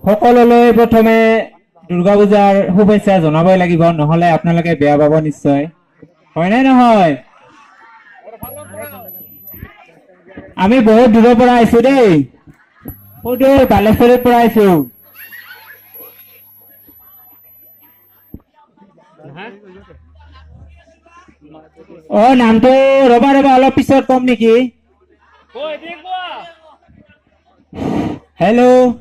সকলোলৈ প্ৰথমে দুৰ্গা পূজাৰ শুভেচ্ছা জনাবই লাগিব, নহলে আপোনালোকে বেয়া পাব নিশ্চয়, হয় নে নহয়? আমি বহুত দূৰৰ পৰা আহিছো দেই, সুদূৰ বালেশ্বৰৰ পৰা আহিছো। নামটো ৰবা অলপ পিছত কম নেকি? হেল্ল',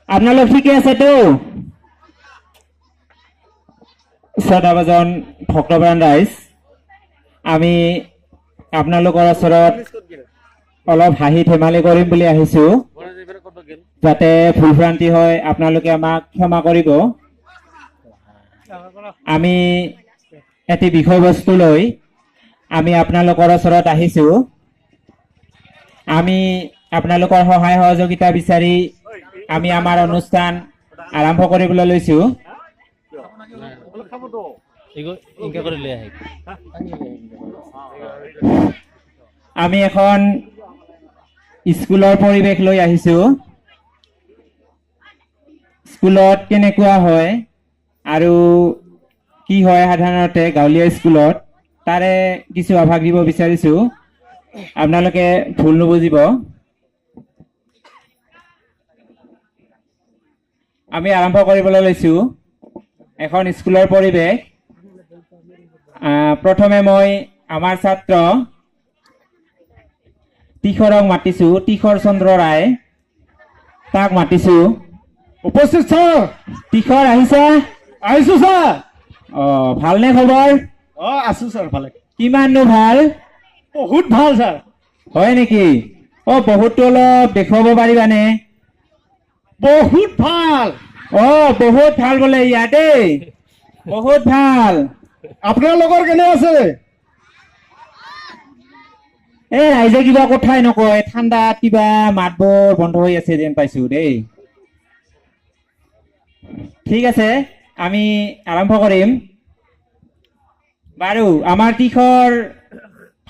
আপোনালোক ঠিকে আছেতো? শ্ৰদ্ধাভাজন ভক্তপ্ৰাণ ৰাইজ, আমি আপোনালোকৰ ওচৰত অলপ হাঁহি ধেমালি কৰিম বুলি আহিছো, যাতে ভুল ভ্ৰান্তি হয় আপোনালোকে আমাক ক্ষমা কৰিব। আমি এটি বিষয়বস্তু লৈ আমি আপোনালোকৰ ওচৰত আহিছো। আমি আপোনালোকৰ সহায় সহযোগিতা বিচাৰি আমি আমাৰ অনুষ্ঠান আৰম্ভ কৰিবলৈ লৈছো। আমি এখন স্কুলৰ পৰিৱেশ লৈ আহিছো। স্কুলত কেনেকুৱা হয় আৰু কি হয় সাধাৰণতে গাঁৱলীয়া স্কুলত, তাৰে কিছু আভাস দিব বিচাৰিছো, আপোনালোকে ভুল নুবুজিব। আমি আৰম্ভ কৰিবলৈ লৈছো এখন স্কুলৰ পৰিৱেশ। প্ৰথমে মই আমাৰ ছাত্ৰ তিখৰক মাতিছো, তিখৰ চন্দ্ৰ ৰায়, তাক মাতিছো। উপস্থিত ছাৰ। তিখৰ আহিছা? আহিছো ছাৰ। ভালনে খবৰ? আছো ছাৰ, ভালে। কিমাননো ভাল? বহুত ভাল ছাৰ। হয় নেকি? বহুতটো অলপ দেখুৱাব পাৰিবানে? বহুত ভাল। বহুত ভাল বোলে ইয়াত দেই, বহুত ভাল। আপোনালোকৰ কেনে আছে? ৰাইজে কিবা কথাই নকয়, ঠাণ্ডাত কিবা মাতবোৰ বন্ধ হৈ আছে যেন পাইছো দেই। ঠিক আছে, আমি আৰম্ভ কৰিম বাৰু। আমাৰ তিখৰ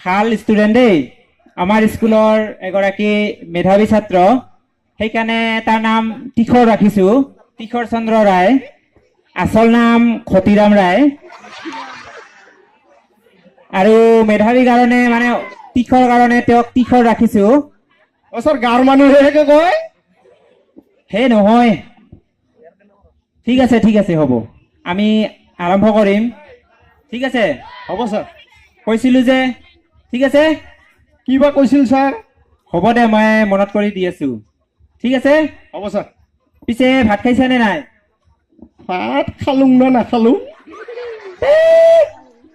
ভাল ষ্টুডেণ্ট দেই, আমাৰ স্কুলৰ এগৰাকী মেধাৱী ছাত্ৰ, সেইকাৰণে তাৰ নাম তিখৰ ৰাখিছো, তিখৰ চন্দ্ৰ ৰায়। আচল নাম খতিৰাম ৰায়, আৰু মেধাৱীৰ কাৰণে মানে তিখৰ কাৰণে তেওঁক তিখৰ ৰাখিছো। ছাৰ গাঁৱৰ মানুহে কয় হে নহয়। ঠিক আছে ঠিক আছে, হ'ব, আমি আৰম্ভ কৰিম। ঠিক আছে, হ'ব ছাৰ। কৈছিলো যে, ঠিক আছে। কি বা কৈছিল ছাৰ? হ'ব দে, মই মনত কৰি দি আছো। ঠিক আছে, হ'ব ছাৰ। পিছে ভাত খাইছা নে নাই? ভাত খালো না নাখালো?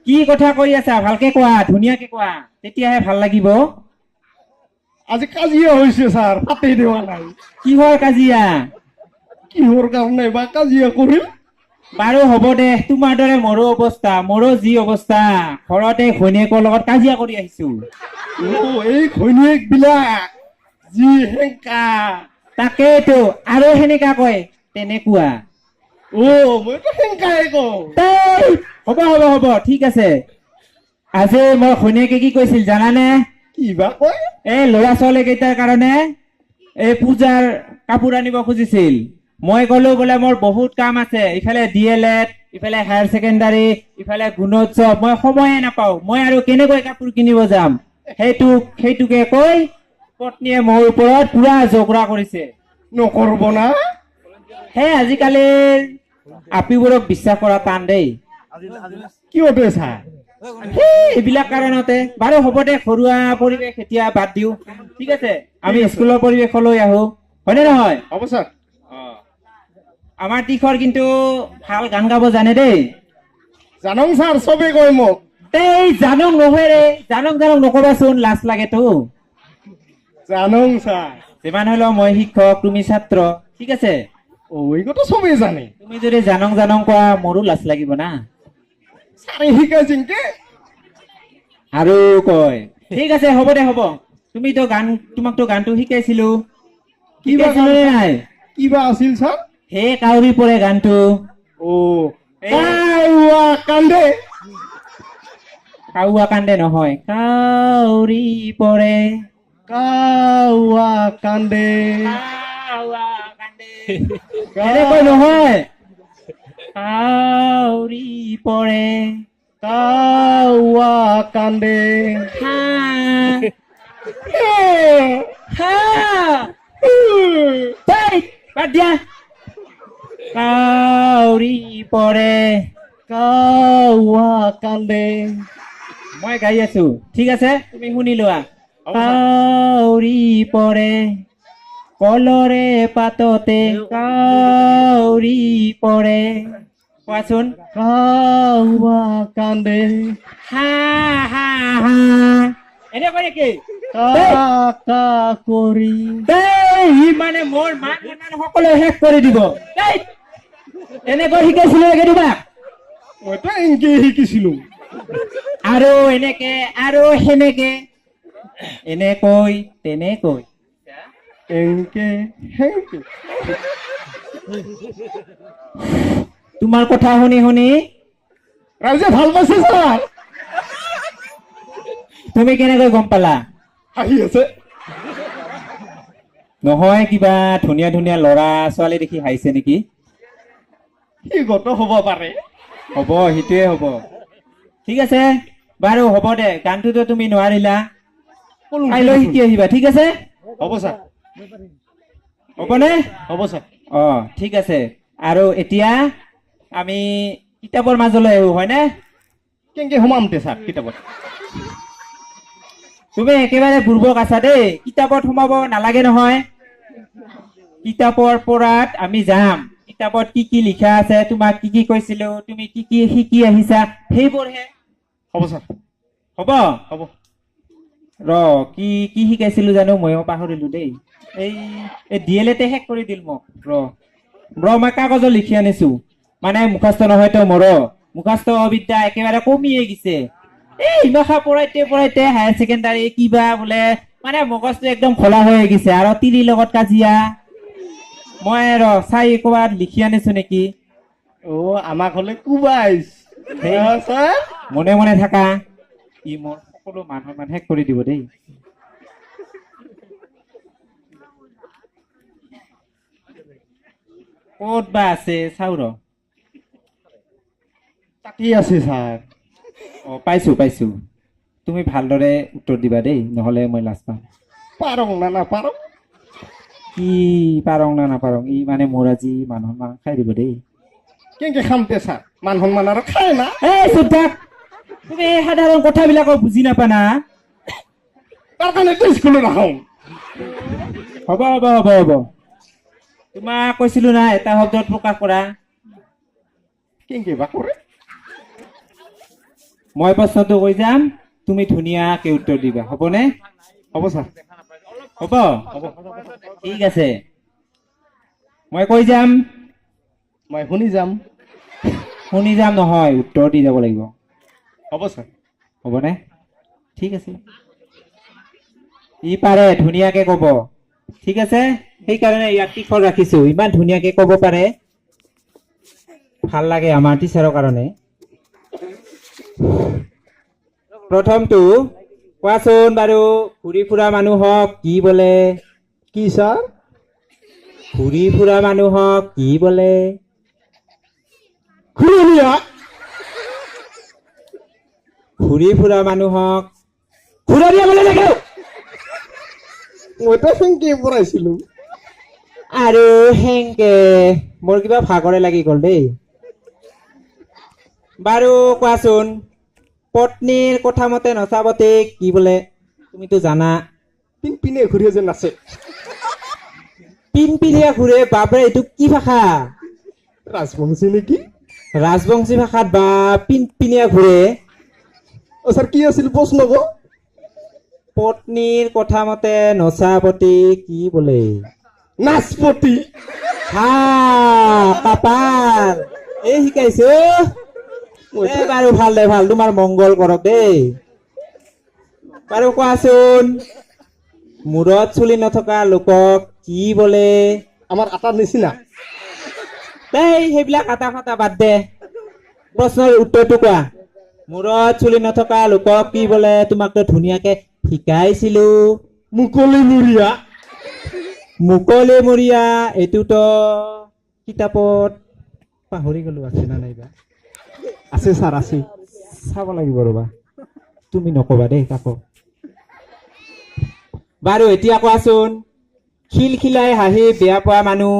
কি কথা কৈ আছা? ভালকে কোৱা, ধুনীয়াকে কোৱা, তেতিয়াহে ভাল লাগিব। আজি কাজিয়া হৈছে ছাৰ, পাতেই দিয়া নাই। কিহৰ কাজিয়া? কিহৰ কাৰণে বা কাজিয়া কৰিম? বাৰু হ'ব দে, তোমাৰ দৰে মোৰো অৱস্থা, মোৰো যি অৱস্থা, ঘৰতে ঘৈণীয়েকৰ লগত কাজিয়া কৰি আহিছো। এই ঘৈণীয়েক বিলাক যি হেংকা। তাকেইতো, আৰু সেনেকা কয়, তেনেকুৱা। মইতো সেংকাই কওঁ। হ'ব হ'ব হ'ব, ঠিক আছে। আজি মই ঘৈণীয়েকে কি কৈছিল জানানে? কিবা কয়? ল'ৰা ছোৱালী কেইটাৰ কাৰণে এই পূজাৰ কাপোৰ আনিব খুজিছিল। মই কলো বোলে মোৰ বহুত কাম আছে, ইফালে DLED, ইফালে হায়াৰ ছেকেণ্ডাৰী, ইফালে গুণোৎসৱ, মই সময়ে নাপাওঁ, মই আৰু কেনেকৈ কাপোৰ কিনিব যাম। সেইটোকে কৈ পত্নীয়ে মোৰ ওপৰত পুৰা জগৰা কৰিছে। নকৰব না? আজিকালি আপিবোৰক বিশ্বাস কৰা টান দেই। কিয়তে ছাৰ? এইবিলাক কাৰণতে। বাৰু হ'ব দে, ঘৰুৱা পৰিৱেশ এতিয়া বাদ দিও। ঠিক আছে, আমি স্কুলৰ পৰিৱেশলৈ আহো, হয়নে নহয়? হ'ব ছাৰ। আমাৰ তিখৰ কিন্তু ভাল গান গাব জানে দেই। জানং ছাৰ, চবে কয় মোক। জানং নহয় ৰে, জানং নকবাচোন, লাজ লাগেতো। জানং ছাৰ। যিমান হলেও মই শিক্ষক, তুমি ছাত্ৰ, ঠিক আছে? এইটো চবেই জানে। তুমি যদি জানং কোৱা, মোৰো লাজ লাগিব না। ছাৰে শিকাই চিংকে আৰু কয়। ঠিক আছে, হ'ব দে, হ'ব। তোমাকতো গানটো শিকাইছিলো, শিকাইছিলো নে নাই? কিবা আছিল ছাৰ? হে কাউৰী পৰে গানটো। কাউৱা কান্দে নহয়, কাউৰী পৰে, কাউৱা কান্দে, কাউৱা কান্দে। এনেকৈ নহয় কাউৰী পৰে কাউৱা কান্দে হা হা বাদ দিয়া কাউৰী পৰে কাউৱা কান্দে মই গাই আছো ঠিক আছে তুমি শুনি লোৱা কাউৰী পৰে কলৰে পাততে কাউৰী পৰে কোৱাচোন কাউৱা কান্দে হা হা হা এনেকৈ নেকি কাকা কৰি ই মানে মোৰ মান সন্মান সকলো শেষ কৰি দিব এনেকৈ শিকাইছিলো নেকি তোমাক মইতো এনেকে শিকিছিলো আৰু এনেকে আৰু সেনেকে এনেকৈ তেনেকৈ এনেকে সেনেকে তোমাৰ কথা শুনি শুনি ৰাইজে ভাল পাইছে ছাৰ তুমি কেনেকৈ গম পালা আহি আছে নহয় কিবা ধুনীয়া ধুনীয়া ল'ৰা ছোৱালী দেখি হাঁহিছে নেকি সি গত হ'ব পাৰে হ'ব সেইটোৱে হ'ব ঠিক আছে বাৰু হ'ব দে গানটোতো তুমি নোৱাৰিলা কাইলৈ শিকি আহিবা ঠিক আছে হ'ব ছাৰ হ'বনে হ'ব ছাৰ ঠিক আছে আৰু এতিয়া আমি কিতাপৰ মাজলৈ আহো হয়নে কেনেকে সোমামতে ছাৰ কিতাপত তুমি একেবাৰে বুৰ্বক আছা দেই কিতাপত সোমাব নালাগে নহয় কিতাপৰ পৰাত আমি যাম কিতাপত কি কি লিখা আছে তোমাক কি কি কৈছিলো তুমি কি কি শিকি আহিছা সেইবোৰহে হ'ব ছাৰ হ'ব হ'ব ৰ কি কি শিকাইছিলো জানো ময়ো পাহৰিলো দেই এই ডিএলএতে শেষ কৰি দিল মোক ৰ মই কাগজত লিখি আনিছো মানে মুখাস্ত নহয়তো মোৰ মুখাস্ত অবিদ্যা একেবাৰে কমিয়ে গৈছে এই ইমাখা পঢ়াইতে হায়াৰ ছেকেণ্ডাৰী কিবা বোলে মানে মগজটো একদম খোলা হৈ গৈছে আৰু তিৰিৰ লগত কাজিয়া মই ৰ চাই ক'ৰবাত লিখি আনিছো নেকি আমাক হলে কুবাইছ মনে মনে থাকা ই মোৰ সকলো মানুহৰ শেষ কৰি দিব দেই ক'ত বা আছে চাও ৰ তাতেই আছে ছাৰ পাইছো তুমি ভালদৰে উত্তৰ দিবা দেই নহলে মই লাজ পাম পাৰং না নাপাৰং কি পাৰং না নাপাৰং ই মানে মোৰ আজি মান সন্মান খাই দিব দেই কেনেকে খামতে ছাৰ মান সন্মান আৰু খাই না চুপ থাক তুমি সাধাৰণ কথাবিলাকক বুজি নাপানা তাৰ কাৰণেতো স্কুলত নাহো হ'ব তোমাক কৈছিলো না এটা শব্দত প্ৰকাশ কৰা কেনেকে বা কৰে মই প্ৰশ্নটো কৈ যাম তুমি ধুনীয়াকে উত্তৰ দিবা হ'বনে হ'ব ছাৰ হ'ব ঠিক আছে মই কৈ যাম মই শুনি যাম নহয় উত্তৰ দি যাব লাগিব হ'ব ছাৰ হ'বনে ঠিক আছে ই পাৰে ধুনীয়াকে ক'ব ঠিক আছে সেইকাৰণে ইয়াত টিখৰ ৰাখিছো ইমান ধুনীয়াকে ক'ব পাৰে ভাল লাগে আমাৰ টিচাৰৰ কাৰণে প্ৰথমটো কোৱাচোন বাৰু ঘূৰি ফুৰা মানুহক কি বোলে কি ছাৰ ঘূৰি ফুৰা মানুহক কি বোলে ঘূৰি ফুৰা মানুহক ঘূৰণীয়া বোলে নেকি মইতো সেংকে পঢ়াইছিলো আৰু সেংকে মোৰ কিবা ভাগৰে লাগি গ'ল দেই বাৰু কোৱাচোন পত্নীৰ কথা মতে নচাবতে কি বোলে তুমিতো জানা পিনপিনে ঘূৰে যে নাচে পিনপিনিয়া ঘূৰে বাপৰে এইটো কি ভাষা ৰাজবংশী নেকি ৰাজবংশী ভাষাত বা পিনপিনিয়া ঘূৰে ছাৰ কি আছিল প্ৰশ্ন পত্নীৰ কথা মতে নচাবতে কি বোলে নাচপতি পাপাৰ এই শিকাইছো বাৰু ভাল দে ভাল তোমাৰ মংগল কৰক দেই বাৰু কোৱাচোন মূৰত চুলি নথকা লোকক কি বোলে আমাৰ আটাৰ নিচিনা দেই সেইবিলাক আটা ফাটা বাদ দে প্ৰশ্নৰ উত্তৰটো কোৱা মূৰত চুলি নথকা লোকক কি বোলে তোমাকতো ধুনীয়াকে শিকাইছিলো মুকলি মূৰীয়া মুকলিমূৰীয়া এইটোতো কিতাপত পাহৰি গলো আছে না নাইবা আছে ছাৰ আছে চাব লাগিব ৰবা তুমি নকবা দেই কাকো বাৰু এতিয়া কোৱাচোন খিলখিলাই হাঁহি বেয়া পোৱা মানুহ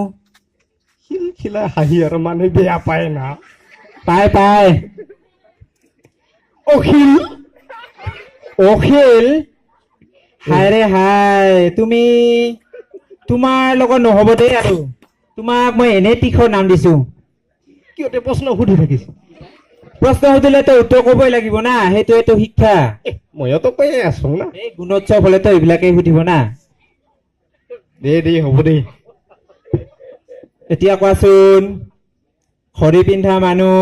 খিলখিলাই হাঁহি আৰু মানুহে বেয়া পায় না পায় পায় অখিল অখিল হায় ৰে হায় তুমি তোমাৰ লগত নহব দেই আৰু তোমাক মই এনে তীখৰ নাম দিছো কিয়তে প্ৰশ্ন সুধি থাকিছ প্ৰশ্ন সুধিলেতো উত্তৰ কবই লাগিব না সেইটোৱেতো শিক্ষা মইতো কৈয়ে আছো না এই গুণোৎসৱ হলেতো এইবিলাকেই সুধিব না দে হ'ব দে এতিয়া কোৱাচোন খৰি পিন্ধা মানুহ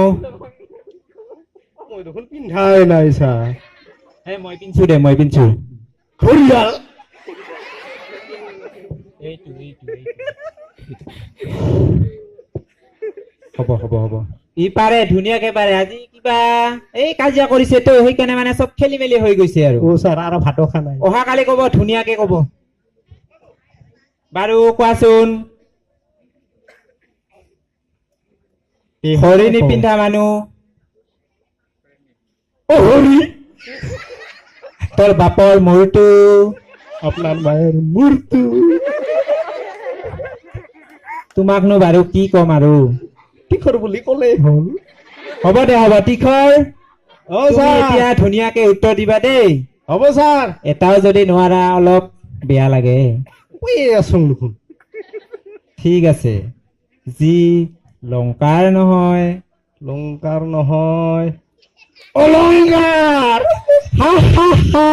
মই দেখোন পিন্ধাই নাই ছাৰ মই পিন্ধছো দে মই পিন্ধছো ঘৰিয়াল হ'ব হ'ব হ'ব ই পাৰে ধুনীয়াকে পাৰে আজি কিবা এই কাজিয়া কৰিছে তো সেইকাৰণে মানে চব খেলি মেলি হৈ গৈছে আৰু অ ছাৰ আৰু ভাতো খা নাই অহাকালি কব ধুনীয়াকে কব বাৰু কোৱাচোন হৰি নিপিন্ধা মানুহ অ হৰি তোৰ বাপৰ মূৰটো আপোনাৰ মায়েৰ মূৰ্তি তোমাকনো বাৰু কি কম আৰু তীখৰ বুলি ক'লেই হ'ল হ'ব দে হ'ব তীখৰ অ তুমি ছাৰ এতিয়া ধুনীয়াকে উত্তৰ দিবা দেই হ'ব ছাৰ এটাও যদি নোৱাৰা অলপ বেয়া লাগে কৈয়ে আছো দেখোন ঠিক আছে যি লংকাৰ নহয় লংকাৰ নহয় অলংকাৰ হা হা হা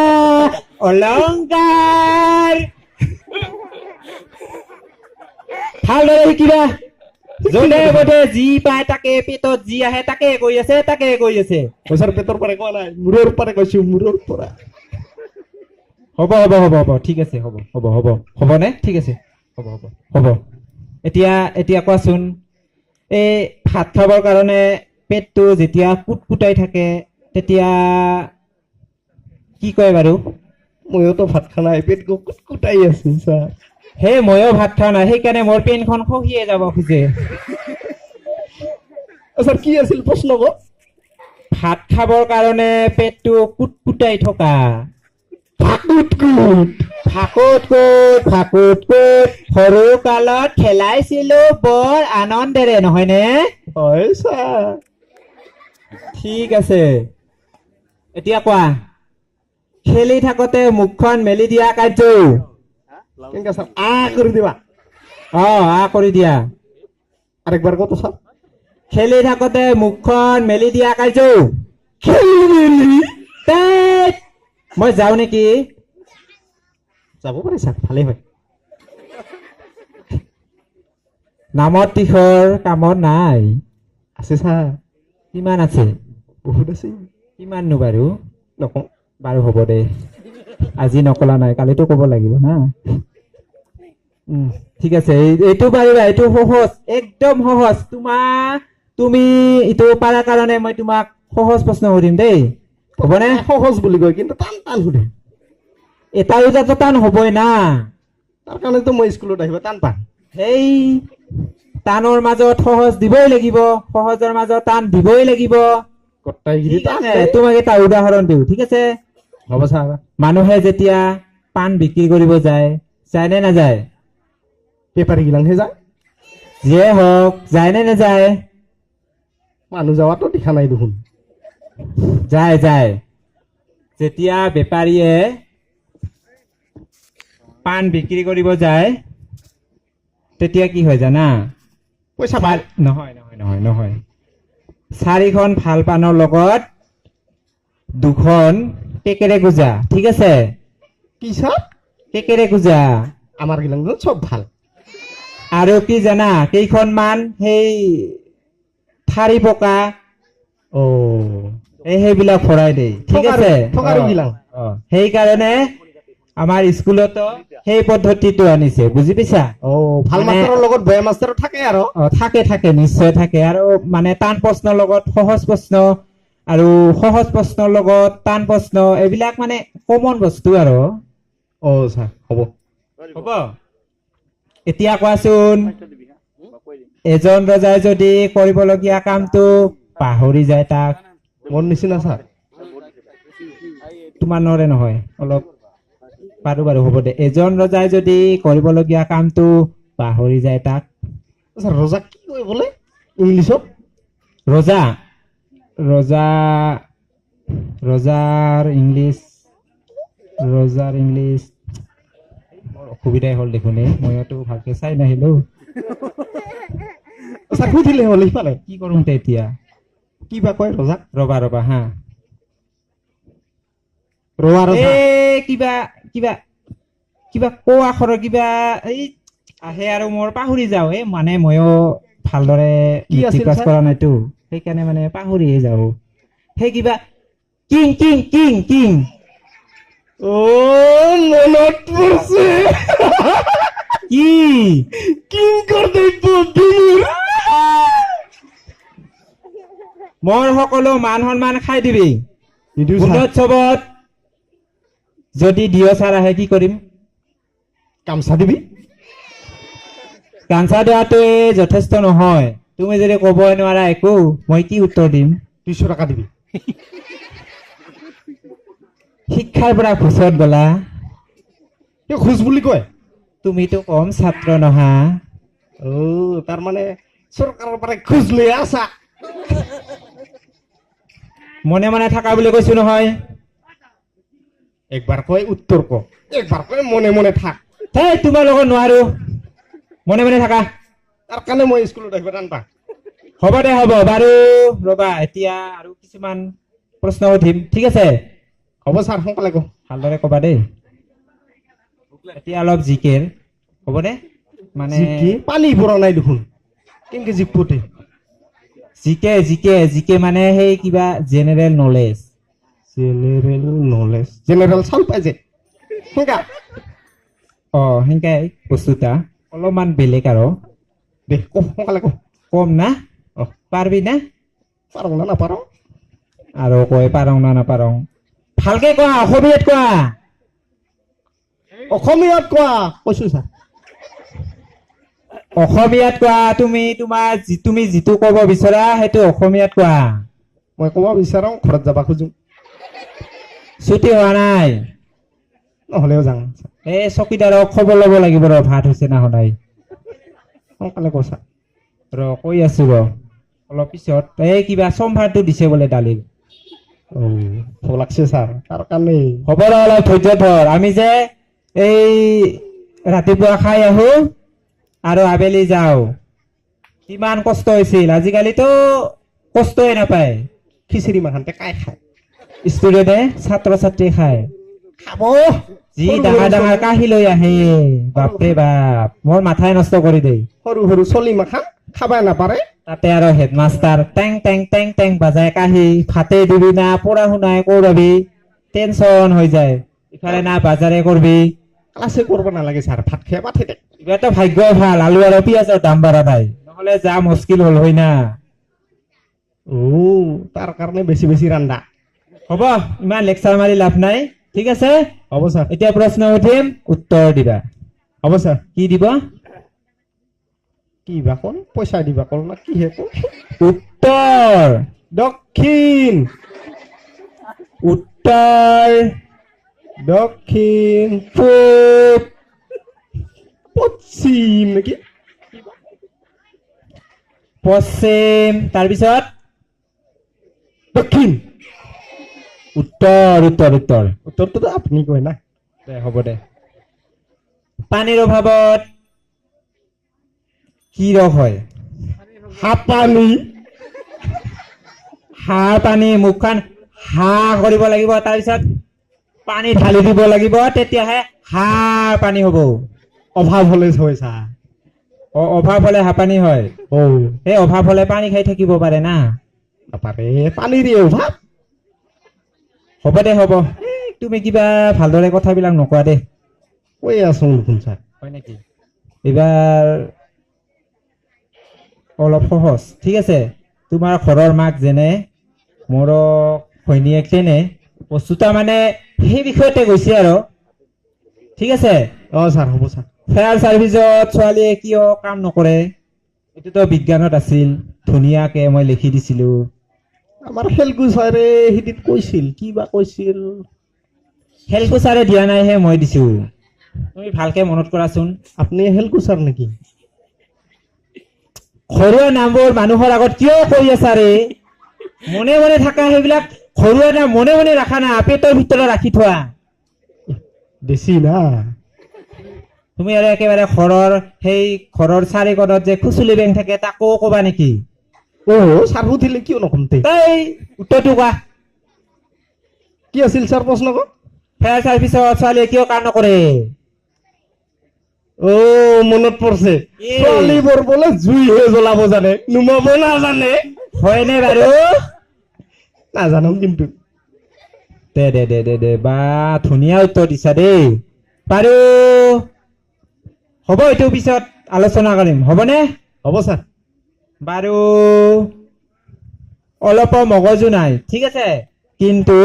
অলংকাৰ ভালদৰে শিকিবা যোনে বোধে যি পায় তাকে পেটত যি আহে তাকে কৈ আছে অ ছাৰ পেটৰ পৰা কোৱা নাই মূৰৰ পৰা কৈছো মূৰৰ পৰা হ'ব হ'ব হ'ব হ'ব ঠিক আছে হ'ব হ'ব হ'ব হ'বনে ঠিক আছে হ'ব হ'ব হ'ব এতিয়া কোৱাচোন এই ভাত খাবৰ কাৰণে পেটটো যেতিয়া কুটকুটাই থাকে তেতিয়া কি কয় বাৰু মইতো ভাত খা নাই পেট কুটাই আছো ছাৰ হে ময়ো ভাত খোৱা নাই সেইকাৰণে মোৰ পেনখন খহিয়ে যাব খোজে ছাৰ কি আছিল প্ৰশ্ন ক ভাত খাবৰ কাৰণে পেটটো কুটকুটাই থকা ফাকুট কুট ফাকুট কুট সৰু কালত খেলাইছিলো বৰ আনন্দেৰে নহয়নে হয় ছাৰ ঠিক আছে এতিয়া কোৱা খেলি থাকোতে মুখখন মেলি দিয়া কাৰ্য কেনেকা ছাৰ কৰি দিবা আ কৰি দিয়া আৰেকবাৰ কত ছাৰ খেলি থাকোতে মুখখন মেলি দিয়া কাৰ্য খেলি মেলি টেট। মই যাওঁ নেকি যাব পাৰি ছাৰ ভালেই হয় নামত তীখৰ কামত নাই আছে ছাৰ কিমান আছে বহুত আছে কিমাননো বাৰু নকওঁ বাৰু হ'ব দে আজি নকলা নাই কালিতো ক'ব লাগিব না ঠিক আছে এইটো পাৰিবা এইটো সহজ একদম সহজ তুমি এইটো পাৰাৰ কাৰণে মই তোমাক সহজ প্ৰশ্ন সুধিম দেই হ'বনে সহজ বুলি কয় কিন্তু টান টান সুধে এটা দুটাতো টান হ'বই না তাৰ কাৰণেতো মই স্কুলত আহিব টান পাম সেই টানৰ মাজত সহজ দিবই লাগিব সহজৰ মাজত টান দিবই লাগিব গোটেইখিনি টান তোমাক এটা উদাহৰণ দিওঁ ঠিক আছে হ'ব ছাৰ মানুহে যেতিয়া পাণ বিক্ৰী কৰিব যায় নে নাযায় বেপাৰী গিলাংহে যায় যিয়ে হওক যায় নে নাযায় মানুহ যাৱাতো দেখা নাই দেখোন যায় যেতিয়া বেপাৰীয়ে পাণ বিক্ৰী কৰিব যায় তেতিয়া কি হয় জানা পইচা পাই নহয় 4খন ভাল পাণৰ লগত 2খন কেকেৰে গুজা ঠিক আছে কি ছাৰ কেকেৰে গুজা আমাৰ গিলাং চব ভাল আৰু কি জানা কেইখনমান সেই ঠাৰি পকা অ সেইবিলাক ভৰাই দেই ঠিক আছে ঠকাৰো গিলাং সেইকাৰণে আমাৰ স্কুলতো সেই পদ্ধতিটো আনিছে বুজি পাইছা ভাল মাষ্টৰৰ লগত বেয়া মাষ্টৰ থাকে আৰু থাকে নিশ্চয় থাকে আৰু মানে টান প্ৰশ্নৰ লগত সহজ প্ৰশ্ন আৰু সহজ প্ৰশ্নৰ লগত টান প্ৰশ্ন এইবিলাক মানে কমন বস্তু আৰু ছাৰ হ'ব এতিয়া কোৱাচোন এজন ৰজাই যদি কৰিবলগীয়া কামটো পাহৰি যায় তাক মোৰ নিচিনা ছাৰ তোমাৰ নৰে নহয় অলপ বাৰু হ'ব দে এজন ৰজাই যদি কৰিবলগীয়া কামটো পাহৰি যায় তাক ছাৰ ৰজাক কি কয় বোলে ইংলিছত ৰজা ৰজা ৰজাৰ ইংলিছ মোৰ অসুবিধাই হ'ল দেখোন মইতো ভালকে চাই নাহিলো ছাৰ সুধিলে হ'ল ইফালে কি কৰোঁ এতিয়া কিবা কয় ৰজাক ৰবা হা ৰজা ৰজা কিবা কিবা কিবা ক আখৰৰ কিবা এই আহে আৰু মোৰ পাহৰি যাওঁ মানে ময়ো ভালদৰে কি আছিল ক্লাছ ছাৰ? কৰা নাইতো সেইকাৰণে মানে পাহৰিয়ে যাওঁ সেই কিবা কিং কিং কিং কিং মনত পৰিছে কি কিং কৰ্তব্য মোৰ সকলো মান সন্মান খাই দিবি নিদিওঁ ছাৰ। গুণোৎসৱত যদি দিয় ছাৰ আহে কি কৰিম গামচা দিবি গামচা দিয়াটোৱে যথেষ্ট নহয় তুমি যদি ক'বই নোৱাৰা একো মই কি উত্তৰ দিম 200 টকা দিবি শিক্ষাৰ পৰা ঘোচত গলা খোজ বুলি কয় তুমিতো কম ছাত্ৰ নহা তাৰমানে চৰকাৰৰ পৰা খোজ লৈ আছা মনে মনে থাকা বুলি কৈছো নহয় একবাৰ কয় উত্তৰ ক একবাৰ কয় মনে মনে থাক হেই তোমাৰ লগত নোৱাৰো মনে মনে থাকা তাৰ কাৰণে মই স্কুলত আহিব টানপা হ'ব দে হ'ব বাৰু ৰবা এতিয়া আৰু কিছুমান প্ৰশ্ন সুধিম ঠিক আছে হ'ব ছাৰ সোনকালে কওঁ ভালদৰে কবা দেই এতিয়া অলপ জিকেৰ হ'ব দে মানে পানী পৰা নাই দেখোন কেনেকে জিকপতে জিকে জিকে জিকে মানে সেই কিবা জেনেৰেল নলেজ জেনেৰেল চাউল পাই যে সেনেকা সেনেকাই বস্তুটা অলপমান বেলেগ আৰু দে ক সোনকালে ক কম না পাৰবি না পাৰোঁ না নাপাৰোঁ আৰু কয় পাৰং না নাপাৰং ভালকে কোৱা অসমীয়াত কোৱা অসমীয়াত কোৱা কৈছো ছাৰ অসমীয়াত কোৱা তুমি যিটো ক'ব বিচৰা সেইটো অসমীয়াত কোৱা মই ক'ব বিচাৰোঁ ঘৰত যাব খোজো ছুটি হোৱা নাই নহ'লেও যাওঁ এই চকীদাৰক খবৰ ল'ব লাগিব ৰ ভাত হৈছে না সদায় সোনকালে কৈছা কৈ আছো অলপ পিছত এই কিবা সম্ভাৰটো দিছে বোলে দালিৰ ভোক লাগছে ছাৰ তাৰ কাৰণে হ'ব ৰ অলপ ধৈৰ্য ধৰ আমি যে এই ৰাতিপুৱা খাই আহো আৰু আবেলি যাওঁ কিমান কষ্ট হৈছিল আজিকালিতো কষ্টই নাপায় খিচিৰি মাখানতে কাই খায় ষ্টুডেণ্টে ছাত্ৰ ছাত্ৰী খায় খাব যি ডাঙৰ ডাঙৰ কাঁহী লৈ আহে বাপৰে বাপ মোৰ মাথাই নষ্ট কৰি দেই সৰু সৰু চলি মাখান খাবাই নাপাৰে তাতে আৰু হেডমাষ্টাৰ টেং টেং টেং টেং বাজাই কাঁহী ভাতে দিবি না পঢ়া শুনাই কৰাবি টেনচন হৈ যায় ইফালে না বাজাৰে কৰবি ক্লাছে কৰিব নালাগে ছাৰ ভাত খাই পাঠে দে এইবাৰতো ভাগ্য ভাল আলু আৰু পিঁয়াজৰ দাম বাঢ়া নাই নহলে যা মুস্কিল হল হয় না তাৰ কাৰণে বেছি বেছি ৰান্ধা হ'ব ইমান লেকচাৰ মাৰি লাভ নাই ঠিক আছে হ'ব ছাৰ এতিয়া প্ৰশ্ন সুধিম উত্তৰ দিবা হ'ব ছাৰ কি দিব কি বা কল পইচা দিবা কল না কিহে কল উত্তৰ দক্ষিণ উত্তৰ দক্ষিণ পূব পশ্চিম নেকি পশ্চিম তাৰপিছত দক্ষিণ উত্তৰ উত্তৰ উত্তৰ উত্তৰটোতো আপুনি কয় না দে হ'ব দে পানীৰ অভাৱত কি ৰোগ হয় হাঁপানী হাঁহ পানী মুখখন হাঁহ কৰিব লাগিব তাৰপিছত পানী ঢালি দিব লাগিব তেতিয়াহে হাঁহ পানী হ'ব অভাৱ হলে হয় ছাৰ অভাৱ হলে হাঁপানী হয় সেই অভাৱ হলে পানী খাই থাকিব পাৰে না নাপাৰে পানীৰে অভাৱ হ'ব দে হ'ব তুমি কিবা ভালদৰে কথাবিলাক নকোৱা দেই কৈ আছো দেখোন ছাৰ হয় নেকি এইবাৰ অলপ সহজ ঠিক আছে তোমাৰ ঘৰৰ মাক যেনে মোৰ ঘৈণীয়েক তেনে বস্তুটা মানে সেই বিষয়তে গৈছে আৰু ঠিক আছে ছাৰ হ'ব ছাৰ ফায়াৰ চাৰ্ভিচত ছোৱালীয়ে কিয় কাম নকৰে এইটোতো বিজ্ঞানত আছিল ধুনীয়াকে মই লিখি দিছিলো আমাৰ খেলকু ছাৰে সিদিন কৈছিল কি বা কৈছিল হেলকো ছাৰে দিয়া নাইহে মই দিছো তুমি ভালকে মনত কৰাচোন আপুনি খেলকু ছাৰ নেকি ঘৰুৱা নামবোৰ মানুহৰ আগত কিয় কৈ আছা ৰে মনে মনে থাকা সেইবিলাক ঘৰুৱা নাম মনে মনে ৰাখা না পেটৰ ভিতৰত ৰাখি থোৱা বেছি না তুমি আৰু একেবাৰে ঘৰৰ চাৰিকণত যে খুচুলি বেং থাকে তাকো কবা নেকি ছাৰ সুধিলে কিয় নকম তে এই উত্তৰটো কোৱা কি আছিল ছাৰ প্ৰশ্ন ক ফায়াৰ চাৰ্ভিচত ছোৱালীয়ে কিয় কাম নকৰে মনত পৰিছে এই। ছোৱালীবোৰ বোলে জুইহে জ্বলাব জানে নুমাব নাজানে হয়নে বাৰু নাজানো কিন্তু দে বা ধুনীয়া উত্তৰ দিছা দেই বাৰু হ'ব এইটো পিছত আলোচনা কৰিম হ'বনে হ'ব ছাৰ বাৰু অলপ মগজু নাই ঠিক আছে কিন্তু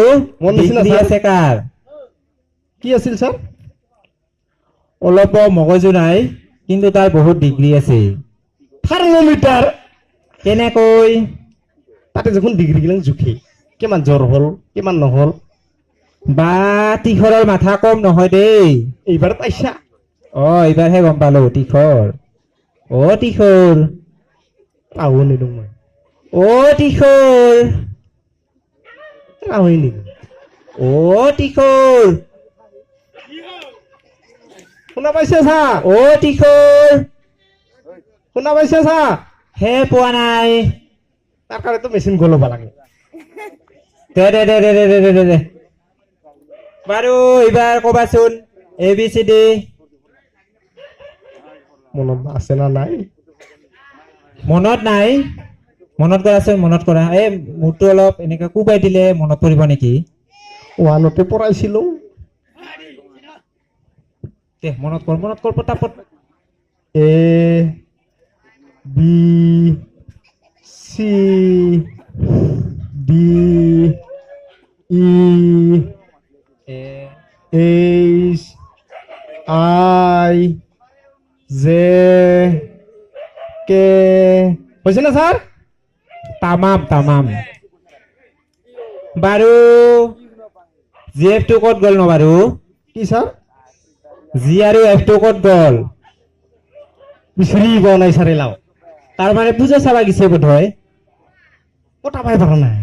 মোৰ নিচিনা ডিগ্ৰী ছাৰ। আছে কাৰ কি আছিল ছাৰ অলপ মগজু নাই কিন্তু তাৰ বহুত ডিগ্ৰী আছে থাৰ্মোমিটাৰ কেনেকৈ তাতে দেখোন ডিগ্ৰী গিলাং জোখে কিমান জ্বৰ হ'ল কিমান নহ'ল বা তীখৰৰ মাথা কম নহয় দেই এইবাৰ পাইছা এইবাৰহে গম পালো তীখৰ তীখৰ আহো নিদো মই তীখৰ আহোই নিদো তীখৰ শুনা পাইছে চা তীখৰ শুনা পাইছে চা হে পোৱা নাই তাৰ কাৰণেতো মেচিন গ'ল হ'ব লাগে দে বাৰু এইবাৰ কবাচোন ABCD মনত আছে না নাই মনত নাই মনত কৰাচোন মনত কৰা এই মূৰটো অলপ এনেকে কোবাই দিলে মনত পৰিব নেকি ওৱানতে পঢ়াইছিলো দে মনত কৰ পটাপট A B C D E H I J K হৈছে না ছাৰ তামাম বাৰু GF টো ক'ত গ'ল ন বাৰু কি ছাৰ G আৰু F টো ক'ত গ'ল বিচাৰি পোৱা নাই ছাৰ এলাও তাৰ মানে পূজা চাবা গিছে বোধহয় পতা পাই পৰা নাই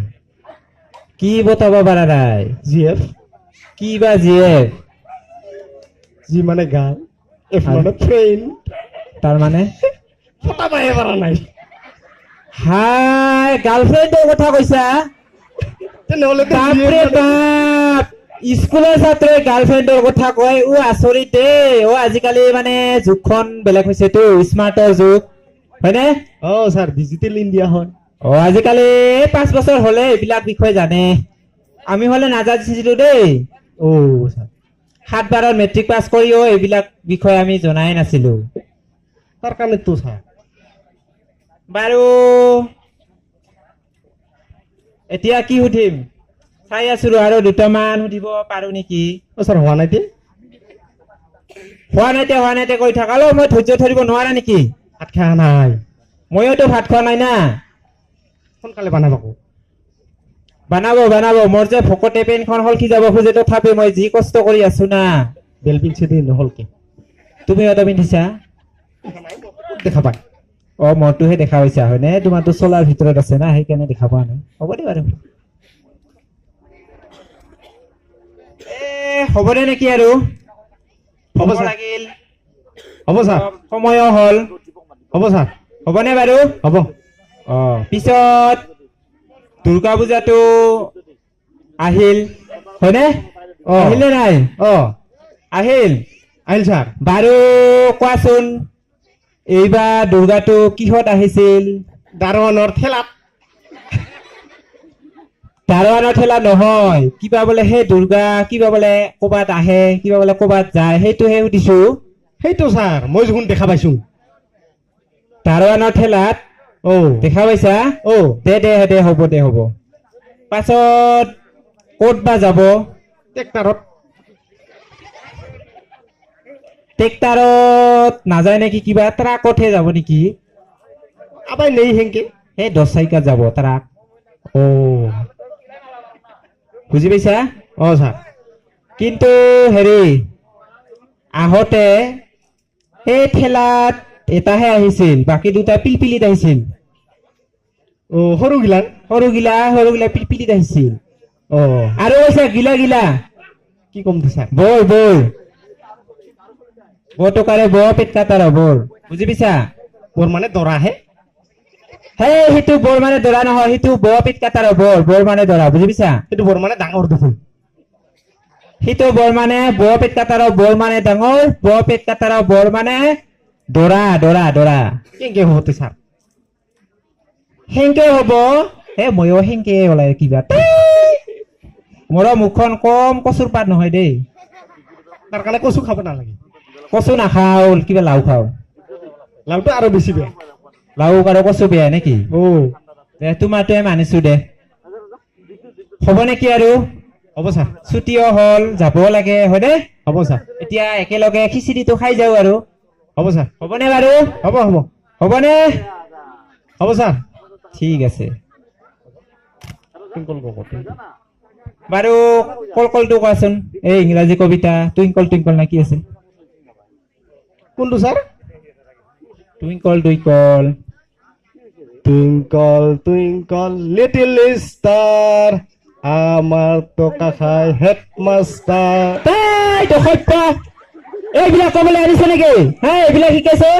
কি বতাব পাৰা নাই GF কি বা GF G মানে গান F মানে ট্ৰেইন তাৰ মানে পতা পাই পৰা নাই হাই গাৰ্লফ্ৰেণ্ডৰ কথা কৈছা তেনেহ'লে বাপৰে বাপ স্কুলৰ ছাত্ৰই গাৰ্লফ্ৰেণ্ডৰ কথা কয় আচৰিত দেই আজিকালি মানে যুগখন বেলেগ হৈছেতো স্মাৰ্টৰ যুগ হয়নে ছাৰ ডিজিটেল ইণ্ডিয়া হয় আজিকালি 5 বছৰ হলে এইবিলাক বিষয় জানে আমি হলে নাজানিছিলো দেই ছাৰ 7 বাৰত মেট্ৰিক পাছ কৰিও এইবিলাক বিষয় আমি জনাই নাছিলো তাৰ কাৰণেতো ছাৰ বাৰু এতিয়া কি সুধিম চাই আছো আৰু দুটামান সুধিব পাৰো নেকি ছাৰ হোৱা নাই দে হোৱা নাই কৈ থাকালো মই ধৈৰ্য ধৰিব নোৱাৰা নেকি ভাত খোৱা নাই ময়োতো ভাত খোৱা নাই না সোনকালে বনাব আকৌ বনাব মোৰ যে ভকতে পেনখন হলকি যাব খোজে তথাপি মই যি কষ্ট কৰি আছো না বেল পিন্ধছে দেই নহলকে তুমি অত পিন্ধিছা দেখা পায় মৰটোহে দেখা পাইছা হয়নে তোমাৰতো চলাৰ ভিতৰত আছে না সেইকাৰণে দেখা পোৱা নাই হ'ব দে বাৰু হ'বনে নেকি আৰু হ'ব ছাৰ লাগিল হ'ব ছাৰ সময়ো হ'ল হ'ব ছাৰ হ'বনে বাৰু হ'ব পিছত দুৰ্গা পূজাটো আহিল হয়নে আহিলে নাই আহিল ছাৰ বাৰু কোৱাচোন এইবাৰ দুৰ্গাটো কিহত আহিছিল দাৰৱানৰ ঠেলাত দাৰৱানৰ ঠেলা নহয় কিবা বোলে সেই দুৰ্গা কিবা বোলে ক'বাত আহে কিবা বোলে ক'বাত যায় সেইটোহে সুধিছো সেইটো ছাৰ মই দেখোন দেখা পাইছো দাৰৱানৰ ঠেলাত দেখা পাইছা দে হ'ব পাছত ক'ত বা যাব ট্ৰেক্টৰত ট্ৰেক্টাৰত নাযায় নেকি, কিবা ট্ৰাকতহে যাব নেকি? আবাই নেই হেংকে সেই 10 চাইকাত যাব ট্ৰাক। ও বুজি পাইছা? স্যাৰ কিন্তু হেৰি আহোঁতে সেই ঠেলাত এটাহে আহিছিল, বাকী দুটা পিলপিলিত আহিছিল। ও সৰুগিলান সৰুগিলা পিলপিলিত আহিছিল। ও আৰু কৈছে গিলা কি কম তো স্যাৰ বৰ টকাৰে পেট কাটাৰ বৰ। বুজি পাইছা? ওৰ মানে দৰা হে সেই সেইটো বৰ মানে দৰা নহয়, সেইটো পেট কাটাৰ বৰ মানে দৰা। বুজি পাইছা? সেইটো বৰ মানে ডাঙৰ দেখোন সেইটো বৰ মানে পেট কাটাৰ বৰ মানে ডাঙৰ, পেট কাটাৰ বৰ মানে দৰা। কেংকে হতে স্যাৰ সেংকে হব। ময়ো সেংকে ওলাই কিবা মোৰ মুখখন কম কচুৰ পাত নহয় দেই। তার কারণে কচু খাব নালাগে কচু নাখাও, কিবা লাও খাও। লাউটো আরো বেশি বেয়া লাও আৰু কচু বেয়া নেকি? ও তোমাৰটোৱে মানিছো দে। হ'ব নেকি আৰু? হ'ব স্যার ছুটিও হ'ল, যাবও লাগে, হয় দে? হ'ব স্যার এতিয়া একেলগে খিচিৰিটো খাই যাওঁ আৰু। হ'ব স্যাৰ হ'বনে বাৰু? হ'বনে? হ'ব স্যাৰ ঠিক আছে টুইঙ্কল কব বাৰু। কলটো কোৱাচোন, এই ইংৰাজী কবিতা টুইংকল নে কি আছে? কোনটো sir Twinkle twinkle twinkle little star আমার তো কাকাই হেডমাস্টার তাইতো সত্য। এইবিলাক কবলৈ আনিছে নেকি? এইবিলাক শিকাইছে?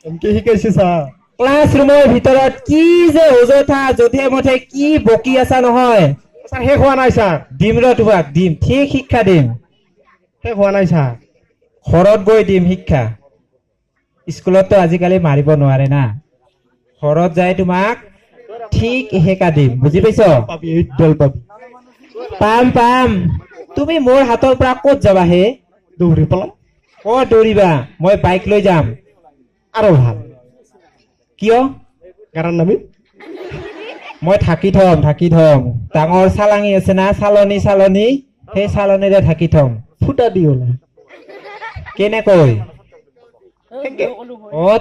এনকে শিকাইছে স্যার ক্লাছৰুমৰ ভিতৰত কি যে অযথা যধে মধে কি বকি আছা নহয়। স্যাৰ শেষ হোৱা নাই স্যাৰ দিম তোমাক দিম, ঠিক শিক্ষা দিম। শেষ হোৱা নাই স্যাৰ ঘৰত গৈ দিম শিক্ষা। স্কুলততো আজিকালি মাৰিব নোৱাৰে না। ঘৰত যাই তোমাক ঠিক শিক্ষা দিম। বুজি পাইছ? পাবি এইডাল পাবি পাম। তুমি মোৰ হাতৰ পৰা ক'ত যাবা হে? দৌৰি পলাম ক'ত দৌৰিবা? মই বাইক লৈ যাম। আৰু ভাল কিয়? কাৰণ নামি মই থাকি থম। ডাঙৰ চালাঙি আছে না, চালনী, সেই চালনীৰে থাকি থম। ফুটা দি ওলাই কেনেকৈ?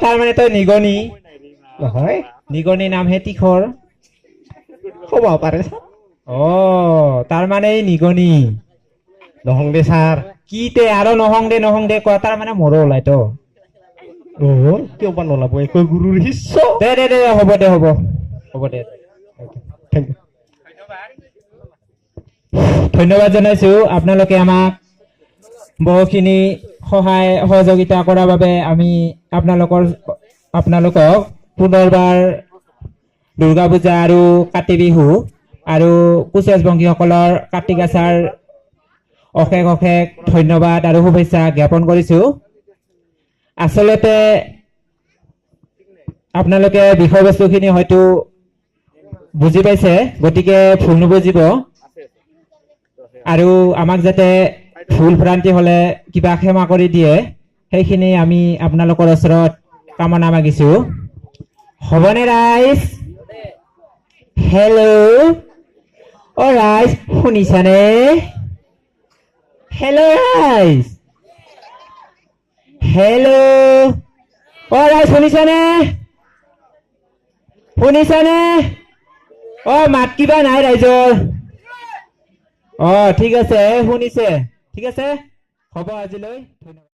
তাৰমানে তই নিগনি নহয় নিগনি নামহে তীখৰ। হ'ব পাৰে তাৰমানে নিগনি নহং দে স্যাৰ কি তে আৰু নহং দে কোৱা, তাৰমানে মোৰো ওলাইতো। ও কিয় বা নলাব একো গুৰুৰ শিষ্য দে হ'ব দে। থেংক ইউ ধন্যবাদ জনাইছো। আপোনালোকে আমাক বহুখিনি সহায় সহযোগিতা কৰাৰ বাবে আমি আপোনালোকক পুনৰবাৰ দুৰ্গা পূজা আৰু কাতি বিহু আৰু কোচৰাজবংশীসকলৰ কাতিক আচাৰ অশেষ ধন্যবাদ আৰু শুভেচ্ছা জ্ঞাপন কৰিছো। আচলতে আপোনালোকে বিষয়বস্তুখিনি হয়তো বুজি পাইছে, গতিকে ভুল নুবুজিব আৰু আমাক যাতে ভুল ভ্ৰান্তি হলে কিবা ক্ষমা কৰি দিয়ে, সেইখিনি আমি আপোনালোকৰ ওচৰত কামনা মাগিছো। হ'বনে ৰাইজ? হেল্ল' ৰাইজ শুনিছানে? হেল্ল' ৰাইজ, ৰাইজ শুনিছানে? মাত কিবা নাই ৰাইজৰ? ঠিক আছে, শুনিছে? ঠিক আছে, হ'ব আজিলৈ। ধন্যবাদ।